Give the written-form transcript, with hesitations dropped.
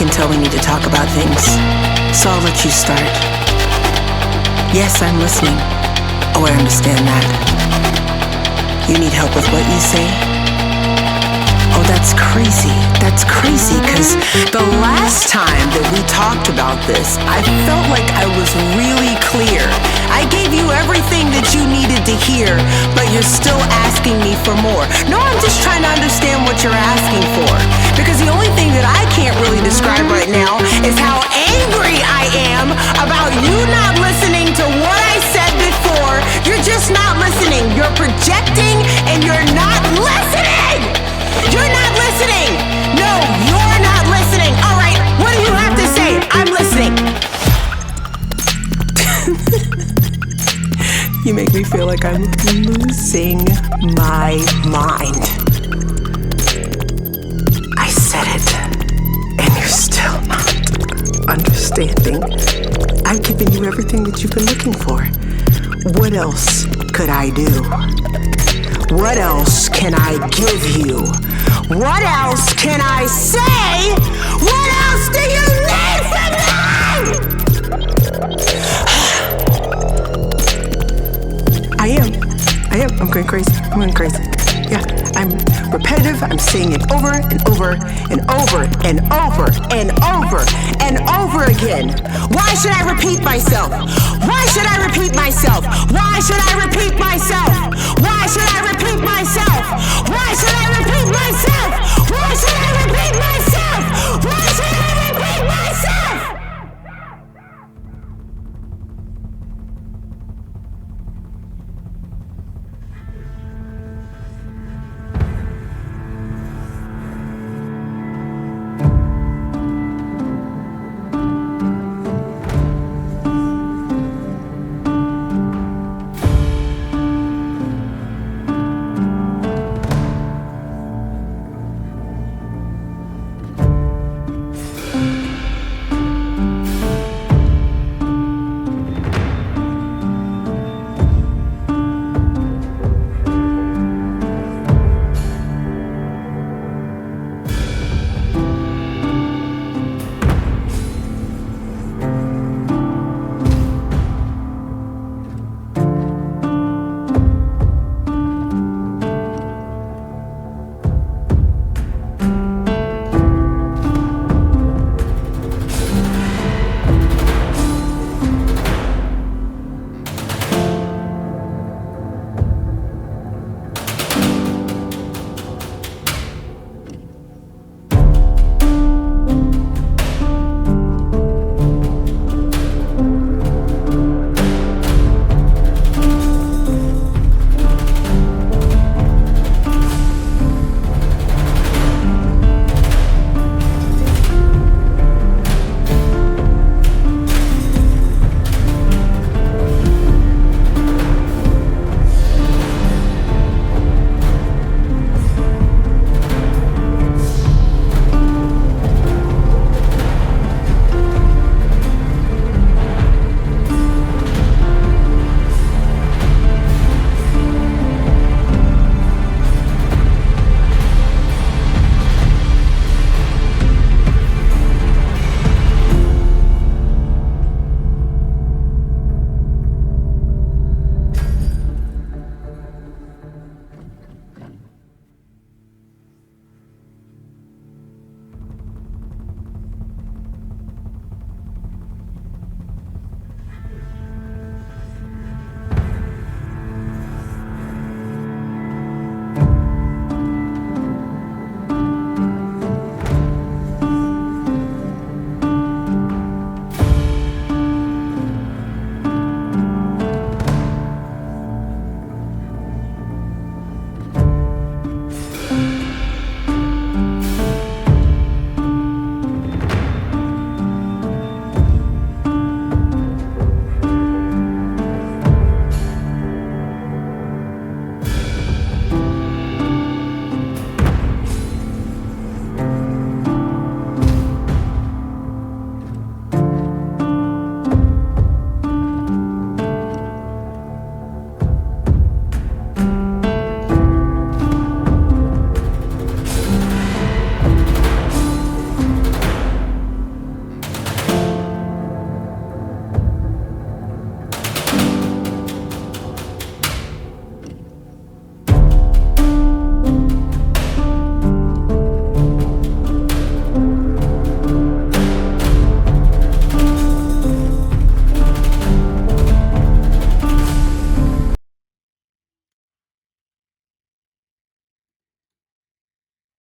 can tell we need to talk about things, so I'll let you start. Yes, I'm listening. Oh, I understand that. You need help with what you say? Oh, that's crazy. That's crazy, because the last time that we talked about this, I felt like I was really clear. I gave you everything that you needed to hear, but you're still asking me for more. No, I'm just trying to understand what you're asking for. Because the only thing that I can't really describe right now is how angry I am about you not listening to what I said before. You're just not listening. You're projecting and you're not listening! You're not listening! No, you're not listening! Alright, what do you have to say? I'm listening! You make me feel like I'm losing my mind. I said it, and you're still not understanding. I've given you everything that you've been looking for. What else could I do? What else can I give you? What else can I say? What else do you need from me? I am. I'm going crazy. Yeah, I'm repetitive. I'm saying it over and over and over and over and over and over again. Why should I repeat myself? Why should I repeat myself? Why should I repeat myself? Why should I repeat